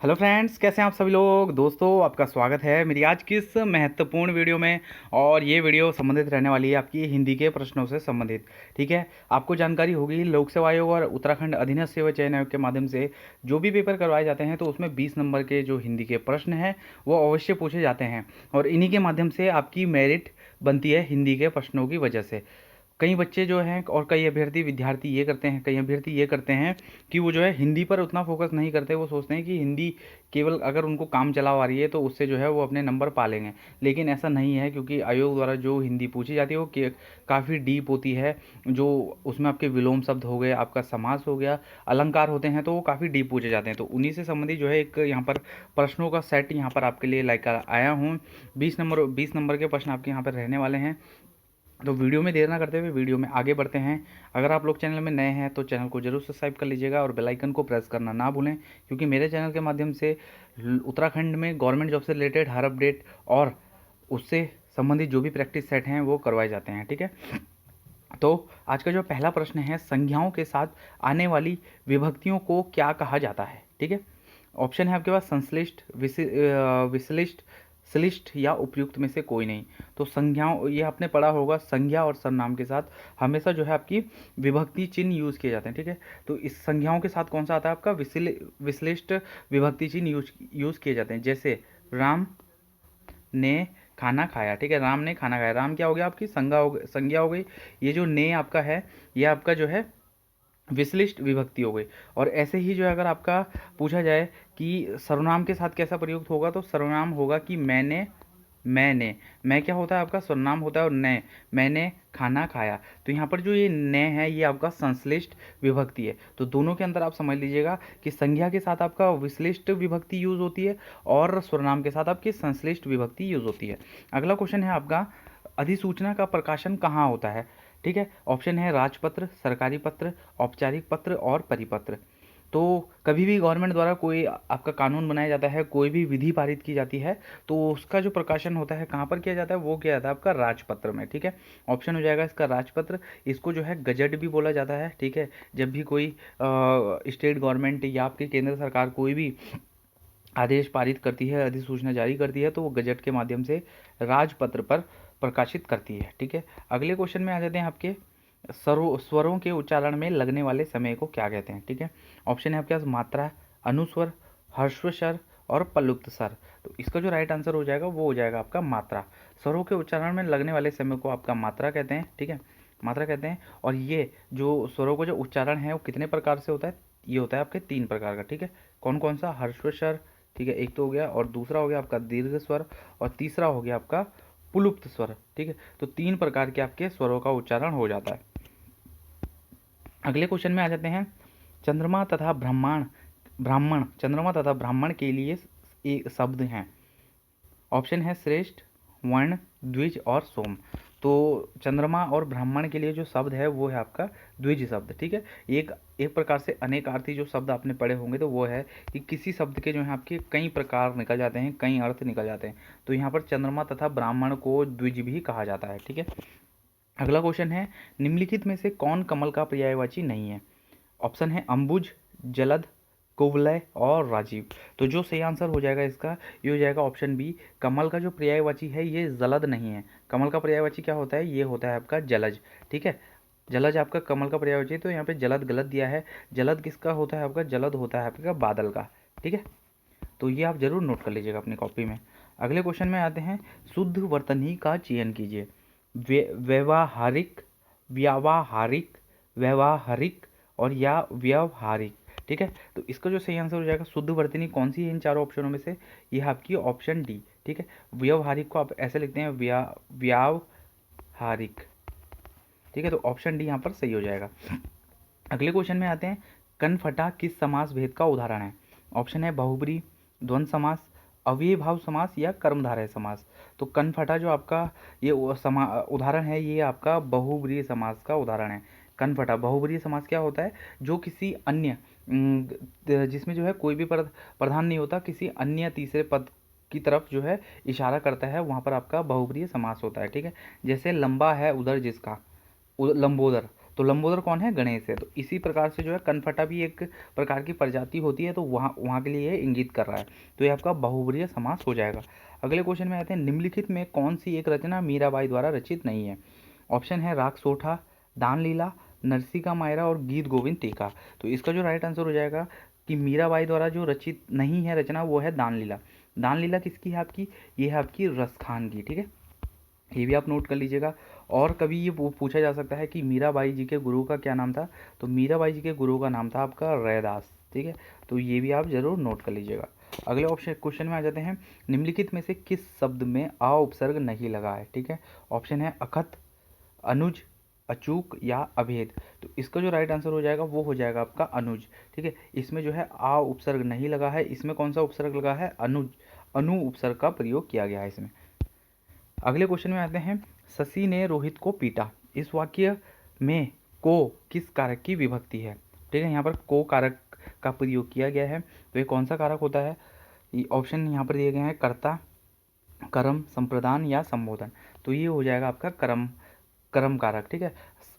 Hello friends, कैसे हैं आप सभी लोग। दोस्तों, आपका स्वागत है मेरी आज की इस महत्वपूर्ण वीडियो में। और ये वीडियो संबंधित रहने वाली है आपकी हिंदी के प्रश्नों से संबंधित। ठीक है, आपको जानकारी होगी लोक सेवा आयोग और उत्तराखंड अधीनस्थ सेवा चयन आयोग के माध्यम से जो भी पेपर करवाए जाते हैं तो उसमें 20 नंबर के जो हिंदी के प्रश्न हैं वो अवश्य पूछे जाते हैं। और इन्हीं के माध्यम से आपकी मेरिट बनती है हिंदी के प्रश्नों की वजह से। कई बच्चे जो हैं और कई अभ्यर्थी विद्यार्थी ये करते हैं, कई अभ्यर्थी ये करते हैं कि वो जो है हिंदी पर उतना फोकस नहीं करते। वो सोचते हैं कि हिंदी केवल अगर उनको काम चलाव आ रही है तो उससे जो है वो अपने नंबर पा लेंगे। लेकिन ऐसा नहीं है, क्योंकि आयोग द्वारा जो हिंदी पूछी जाती है वो काफ़ी डीप होती है। जो उसमें आपके विलोम शब्द हो गए, आपका समास हो गया, अलंकार होते हैं, तो वो काफ़ी डीप पूछे जाते हैं। तो उन्हीं से संबंधित जो है एक यहाँ पर प्रश्नों का सेट यहाँ पर आपके लिए लाइक आया हूँ। 20 नंबर के प्रश्न आपके यहाँ पर रहने वाले हैं। तो वीडियो में देर ना करते हुए वीडियो में आगे बढ़ते हैं। अगर आप लोग चैनल में नए हैं तो चैनल को जरूर सब्सक्राइब कर लीजिएगा और बेल आइकन को प्रेस करना ना भूलें, क्योंकि मेरे चैनल के माध्यम से उत्तराखंड में गवर्नमेंट जॉब से रिलेटेड हर अपडेट और उससे संबंधित जो भी प्रैक्टिस सेट हैं वो करवाए जाते हैं। ठीक है, तो आज का जो पहला प्रश्न है, संज्ञाओं के साथ आने वाली विभक्तियों को क्या कहा जाता है। ठीक है, ऑप्शन है आपके पास संश्लिष्ट, विश्लिष्ट, श्लिष्ट या उपयुक्त में से कोई नहीं। तो संज्ञाओं, ये आपने पढ़ा होगा, संज्ञा और सर्वनाम के साथ हमेशा जो है आपकी विभक्ति चिन्ह यूज़ किए जाते हैं। ठीक है, तो इस संज्ञाओं के साथ कौन सा आता है आपका, विश्लिष्ट विभक्ति चिन्ह यूज़ किए जाते हैं। जैसे राम ने खाना खाया। ठीक है, राम ने खाना खाया, राम क्या हो गया आपकी संज्ञा हो गई। ये जो ने आपका है ये आपका जो है विश्लिष्ट विभक्ति हो गई। और ऐसे ही जो है अगर आपका पूछा जाए कि सर्वनाम के साथ कैसा प्रयुक्त होगा, तो सर्वनाम होगा कि मैंने, मैं क्या होता है आपका सर्वनाम होता है, और ने मैंने खाना खाया। तो यहाँ पर जो ये ने है ये आपका संश्लिष्ट विभक्ति है। तो दोनों के अंदर आप समझ लीजिएगा कि संज्ञा के साथ आपका विश्लिष्ट विभक्ति यूज होती है और सर्वनाम के साथ आपकी संश्लिष्ट विभक्ति यूज होती है। अगला क्वेश्चन है आपका, अधिसूचना का प्रकाशन कहाँ होता है। ठीक है, ऑप्शन है राजपत्र, सरकारी पत्र, औपचारिक पत्र और परिपत्र। तो कभी भी गवर्नमेंट द्वारा कोई आपका कानून बनाया जाता है, कोई भी विधि पारित की जाती है, तो उसका जो प्रकाशन होता है कहाँ पर किया जाता है, वो किया जाता है आपका राजपत्र में। ठीक है, ऑप्शन हो जाएगा इसका राजपत्र। इसको जो है गजट भी बोला जाता है। ठीक है, जब भी कोई स्टेट गवर्नमेंट या आपकी केंद्र सरकार कोई भी आदेश पारित करती है, अधिसूचना जारी करती है, तो वो गजट के माध्यम से राजपत्र पर प्रकाशित करती है। ठीक है, अगले क्वेश्चन में आ जाते हैं आपके, स्वरों के उच्चारण में लगने वाले समय को क्या कहते हैं। ठीक है, ऑप्शन है आपके पास मात्रा, अनुस्वर, ह्रस्व स्वर और पलुप्त स्वर। तो इसका जो राइट आंसर हो जाएगा वो हो जाएगा आपका मात्रा। स्वरों के उच्चारण में लगने वाले समय को आपका मात्रा कहते हैं। ठीक है, मात्रा कहते हैं। और ये जो स्वरों का जो उच्चारण है वो कितने प्रकार से होता है, ये होता है आपके 3 प्रकार का। ठीक है, कौन कौन सा, ह्रस्व स्वर, ठीक है, एक तो हो गया, और दूसरा हो गया आपका दीर्घ स्वर, और तीसरा हो गया आपका पुलुप्त स्वर। ठीक है, तो 3 प्रकार के आपके स्वरों का उच्चारण हो जाता है। अगले क्वेश्चन में आ जाते हैं, चंद्रमा तथा ब्राह्मण, चंद्रमा तथा ब्राह्मण के लिए एक शब्द हैं। ऑप्शन है श्रेष्ठ, वर्ण, द्विज और सोम। तो चंद्रमा और ब्राह्मण के लिए जो शब्द है वो है आपका द्विज शब्द। ठीक है, एक प्रकार से अनेकार्थी जो शब्द आपने पढ़े होंगे तो वो है कि किसी शब्द के जो है आपके कई प्रकार निकल जाते हैं, कई अर्थ निकल जाते हैं। तो यहाँ पर चंद्रमा तथा ब्राह्मण को द्विज भी कहा जाता है। ठीक है, अगला क्वेश्चन है, निम्नलिखित में से कौन कमल का पर्यायवाची नहीं है। ऑप्शन है अंबुज, जलद, कुवलय और राजीव। तो जो सही आंसर हो जाएगा इसका, ये हो जाएगा ऑप्शन बी, कमल का जो पर्यायवाची है ये जलद नहीं है। कमल का पर्यायवाची क्या होता है, ये होता है आपका जलज। ठीक है, जलज आपका कमल का पर्यायवाची है, तो यहाँ पे जलद गलत दिया है। जलद किसका होता है आपका, जलद होता है आपका बादल का। ठीक है, तो ये आप जरूर नोट कर लीजिएगा अपनी कॉपी में। अगले क्वेश्चन में आते हैं, शुद्ध वर्तनी का चयन कीजिए। व्यवहारिक, व्यावहारिक, व्यवहारिक और या व्यवहारिक। ठीक है, तो इसका जो सही आंसर हो जाएगा, शुद्ध वर्तनी कौन सी है इन चारों ऑप्शनों में से, ये है आपकी ऑप्शन डी। ठीक है, व्यवहारिक को आप ऐसे लिखते हैं व्यावहारिक। ठीक है, तो ऑप्शन डी यहाँ पर सही हो जाएगा। अगले क्वेश्चन में आते हैं, कनफटा किस समास भेद का उदाहरण है। ऑप्शन है बहुब्री, द्वंद्व समास, अव्ययीभाव समास या कर्मधारय समास। तो कनफटा जो आपका ये उदाहरण है, ये आपका बहुब्रीहि समास का उदाहरण है। कनफटा बहुब्रीहि समास क्या होता है, जो किसी अन्य जिसमें जो है कोई भी प्रधान नहीं होता, किसी अन्य तीसरे पद की तरफ जो है इशारा करता है, वहाँ पर आपका बहुब्रीहि समास होता है। ठीक है, जैसे लंबा है उधर जिसका, लंबोदर, तो लंबोदर कौन है? गणेश है। तो इसी प्रकार से जो है कनफटा भी एक प्रकार की प्रजाति होती है, तो वहाँ वहाँ के लिए ये इंगित कर रहा है। तो ये आपका बहुब्रीहि समास हो जाएगा। अगले क्वेश्चन में आते हैं, निम्नलिखित में कौन सी एक रचना मीराबाई द्वारा रचित नहीं है? ऑप्शन है राग सोठा, दान लीला, नरसिका मायरा और गीत गोविंद टीका। तो इसका जो राइट आंसर हो जाएगा कि मीराबाई द्वारा जो रचित नहीं है रचना वो है दान लीला। दान लीला किसकी है आपकी? ये है आपकी रसखान की, ठीक है, ये भी आप नोट कर लीजिएगा। और कभी ये पूछा जा सकता है कि मीराबाई जी के गुरु का क्या नाम था? तो मीराबाई जी के गुरु का नाम था आपका रैदास, ठीक है, तो ये भी आप जरूर नोट कर लीजिएगा। अगले ऑप्शन क्वेश्चन में आ जाते हैं, निम्नलिखित में से किस शब्द में आ उपसर्ग नहीं लगा है? ठीक है, ऑप्शन है अखत, अनुज, अचूक या अभेद। तो इसका जो राइट आंसर हो जाएगा वो हो जाएगा आपका अनुज, ठीक है। इसमें जो है आ उपसर्ग नहीं लगा है, इसमें कौन सा उपसर्ग लगा है? अनुज, अनु उपसर्ग का प्रयोग किया गया है इसमें। अगले क्वेश्चन में आते हैं, शशि ने रोहित को पीटा। इस वाक्य में को किस कारक की विभक्ति है? ठीक है, यहाँ पर को कारक का प्रयोग किया गया है, तो ये कौन सा कारक होता है? ऑप्शन यहाँ पर दिए गए हैं कर्ता, कर्म, संप्रदान या संबोधन। तो ये हो जाएगा आपका कर्म, कर्म कारक, ठीक है।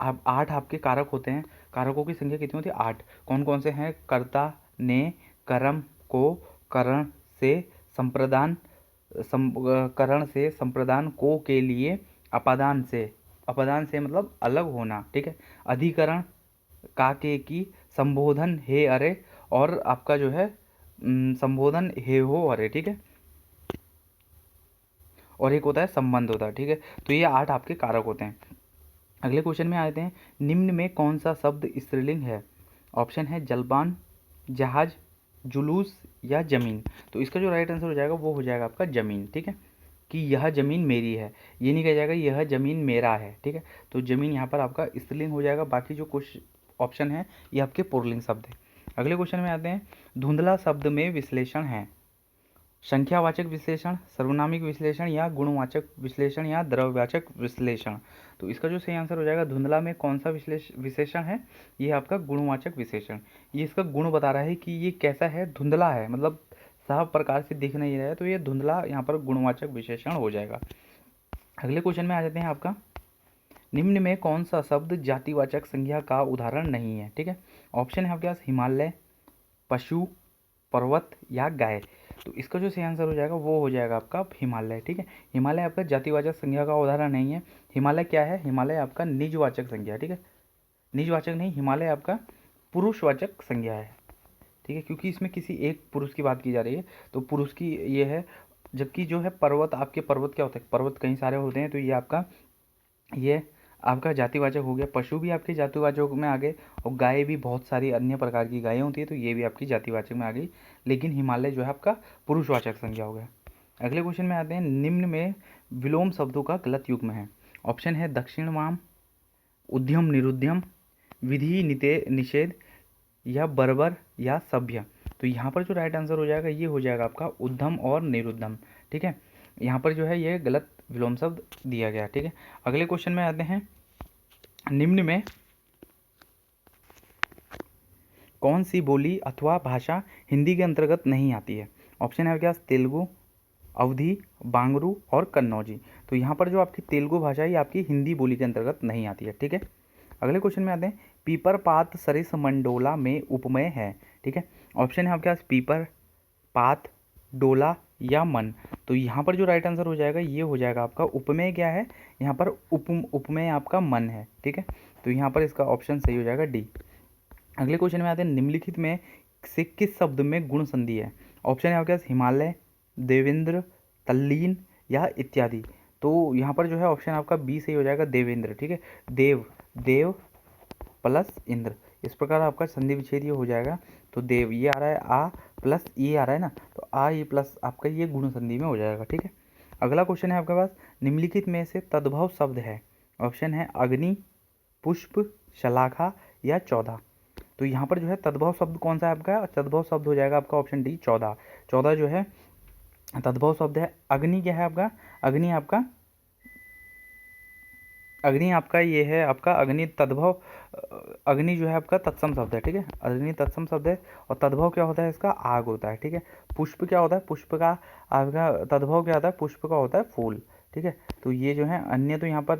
आप 8 आपके कारक होते हैं, कारकों की संख्या कितनी होती है? 8। कौन कौन से हैं? कर्ता, ने, कर्म, को, करण से, संप्रदान, करण से, संप्रदान, को के लिए, अपादान से, अपादान से मतलब अलग होना, ठीक है, अधिकरण, का के की, संबोधन हे अरे, और आपका जो है संबोधन हे हो अरे, ठीक है, और एक होता है संबंध होता है, ठीक है। तो ये 8 आपके कारक होते हैं। अगले क्वेश्चन में आते हैं, निम्न में कौन सा शब्द स्त्रीलिंग है? ऑप्शन है जलपान, जहाज, जुलूस या जमीन। तो इसका जो राइट आंसर हो जाएगा वो हो जाएगा आपका जमीन, ठीक है, कि यह जमीन मेरी है, ये नहीं कहा जाएगा यह जमीन मेरा है, ठीक है। तो जमीन यहाँ पर आपका स्त्रीलिंग हो जाएगा। बाकी जो कुछ ऑप्शन है ये आपके पुल्लिंग शब्द है। अगले क्वेश्चन में आते हैं, धुंधला शब्द में विश्लेषण है? संख्यावाचक विश्लेषण, सर्वनामिक विश्लेषण या गुणवाचक विश्लेषण या द्रव्यवाचक विश्लेषण। तो इसका जो सही आंसर हो जाएगा, धुंधला में कौन सा विशेषण है? ये आपका गुणवाचक विशेषण। ये इसका गुण बता रहा है कि ये कैसा है, धुंधला है, मतलब साफ प्रकार से दिख नहीं रहा है, तो ये धुंधला यहाँ पर गुणवाचक विशेषण हो जाएगा। अगले क्वेश्चन में आ जाते हैं आपका, निम्न में कौन सा शब्द जातिवाचक संज्ञा का उदाहरण नहीं है? ठीक है, ऑप्शन है आपके पास हिमालय, पशु, पर्वत या गाय। तो इसका जो सही आंसर हो जाएगा वो हो जाएगा आपका हिमालय, ठीक है। हिमालय आपका जातिवाचक संज्ञा का उदाहरण नहीं है। हिमालय क्या है? हिमालय आपका निजवाचक संज्ञा, ठीक है, निजवाचक नहीं, हिमालय आपका पुरुषवाचक संज्ञा है, ठीक है, क्योंकि इसमें किसी एक पुरुष की बात की जा रही है, तो पुरुष की ये है। जबकि जो है पर्वत, आपके पर्वत क्या होता है? पर्वत कई सारे होते हैं, तो ये आपका जातिवाचक हो गया। पशु भी आपके जातिवाचक में आ गए, और गाय भी बहुत सारी अन्य प्रकार की गायें होती है, तो ये भी आपकी जातिवाचक में आ गई। लेकिन हिमालय जो है आपका पुरुषवाचक संज्ञा हो गया। अगले क्वेश्चन में आते हैं, निम्न में विलोम शब्दों का गलत युग्म है? ऑप्शन है दक्षिण वाम, उद्यम निरुद्यम, विधि निषेध या बर्बर या सभ्य। तो यहाँ पर जो राइट आंसर हो जाएगा ये हो जाएगा आपका उद्धम और निरुद्धम, ठीक है। यहाँ पर जो है ये गलत विलोम शब्द दिया गया, ठीक है। अगले क्वेश्चन में आते हैं, निम्न में कौन सी बोली अथवा भाषा हिंदी के अंतर्गत नहीं आती है? ऑप्शन है आपके पास तेलुगु, अवधी, बांगरू और कन्नौजी। तो यहाँ पर जो आपकी तेलुगु भाषा है ये आपकी हिंदी बोली के अंतर्गत नहीं आती है, ठीक है। अगले क्वेश्चन में आते हैं, पीपर पात सरिस मंडोला में उपमेय है? ठीक है, ऑप्शन है आपके पास पीपर, पात, डोला या मन। तो यहाँ पर जो राइट आंसर हो जाएगा ये हो जाएगा आपका उपमेय क्या है? यहाँ पर उपमेय आपका मन है, ठीक है। तो यहाँ पर इसका ऑप्शन सही हो जाएगा डी। अगले क्वेश्चन में आते हैं, निम्नलिखित में से किस शब्द में गुण संधि है? ऑप्शन है आपके पास हिमालय, देवेंद्र, तल्लीन या इत्यादि। तो यहाँ पर जो है ऑप्शन आपका बी सही हो जाएगा, देवेंद्र, ठीक है। देव प्लस इंद्र, इस प्रकार आपका संधि विच्छेद ये हो जाएगा। तो देव ये आ रहा है, आ प्लस ये आ रहा है ना, तो आ ये प्लस आपका ये गुण संधि में हो जाएगा, ठीक है। अगला क्वेश्चन है आपके पास, निम्नलिखित में से तद्भव शब्द है? ऑप्शन है अग्नि, पुष्प, शलाखा या 14। तो यहाँ पर जो है तद्भव शब्द कौन सा है आपका? तद्भव शब्द हो जाएगा आपका ऑप्शन डी 14। 14 जो है तद्भव शब्द है। अग्नि क्या है आपका? अग्नि आपका ये है आपका अग्नि तद्भव, अग्नि जो है आपका तत्सम शब्द है, ठीक है, अग्नि तत्सम शब्द है। और तद्भव क्या होता है इसका? आग होता है, ठीक है। पुष्प क्या होता है? पुष्प का आपका तद्भव क्या होता है? पुष्प का होता है फूल, ठीक है। तो ये जो है अन्य, तो यहाँ पर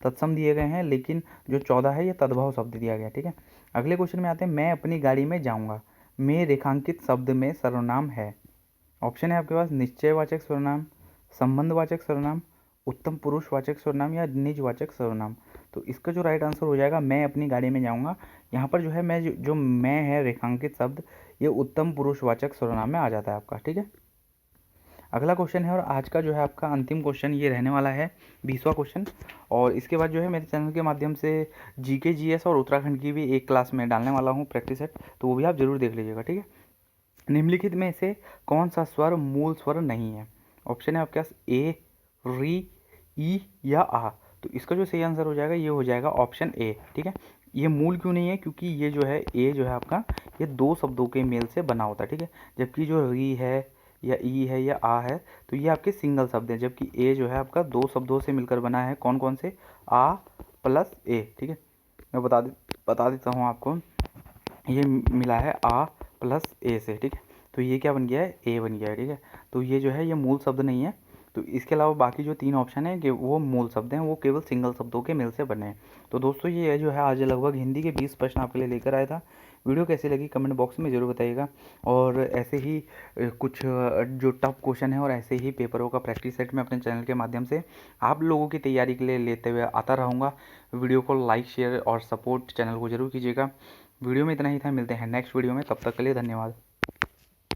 तत्सम दिए गए हैं, लेकिन जो 14 है ये तद्भव शब्द दिया गया है। ठीक है, अगले क्वेश्चन में आते हैं। मैं अपनी गाड़ी में जाऊँगा में रेखांकित शब्द में सर्वनाम है। ऑप्शन है आपके पास निश्चयवाचक सर्वनाम, संबंधवाचक सर्वनाम, उत्तम पुरुषवाचक सर्वनाम या निजवाचक सर्वनाम। तो इसका जो राइट आंसर हो जाएगा मैं अपनी गाड़ी में जाऊंगा। यहाँ पर जो है मैं जो मैं है रेखांकित शब्द ये उत्तम पुरुषवाचक सर्वनाम में आ जाता है आपका। ठीक है, अगला क्वेश्चन है और आज का जो है आपका अंतिम क्वेश्चन ये रहने वाला है, 20वां क्वेश्चन। और इसके बाद जो है मेरे चैनल के माध्यम से जीके जीएस और उत्तराखंड की भी एक क्लास में डालने वाला हूँ प्रैक्टिस सेट, तो वो भी आप जरूर देख लीजिएगा। ठीक है, निम्नलिखित में से कौन सा स्वर मूल स्वर नहीं है। ऑप्शन है आपके पास ए, री, ई या आ। तो इसका जो सही आंसर हो जाएगा ये हो जाएगा ऑप्शन ए। ठीक है, ये मूल क्यों नहीं है, क्योंकि ये जो है ए जो है आपका ये दो शब्दों के मेल से बना होता है। ठीक है, जबकि जो री है या ई है या आ है तो ये आपके सिंगल शब्द हैं, जबकि ए जो है आपका दो शब्दों से मिलकर बना है। कौन कौन से, आ प्लस ए। ठीक है, मैं बता देता हूँ आपको, ये मिला है आ प्लस ए से। ठीक है, तो ये क्या बन गया है, ए बन गया है। ठीक है, तो ये जो है ये मूल शब्द नहीं है। तो इसके अलावा बाकी जो 3 ऑप्शन है कि वो मूल शब्द हैं, वो केवल सिंगल शब्दों के मेल से बने हैं। तो दोस्तों ये जो है आज लगभग हिंदी के 20 प्रश्न आपके लिए लेकर आया था। वीडियो कैसी लगी कमेंट बॉक्स में ज़रूर बताइएगा। और ऐसे ही कुछ जो टफ क्वेश्चन है और ऐसे ही पेपरों का प्रैक्टिस सेट मैं अपने चैनल के माध्यम से आप लोगों की तैयारी के लिए लेते हुए आता रहूँगा। वीडियो को लाइक शेयर और सपोर्ट चैनल को जरूर कीजिएगा। वीडियो में इतना ही था, मिलते हैं नेक्स्ट वीडियो में, तब तक के लिए धन्यवाद।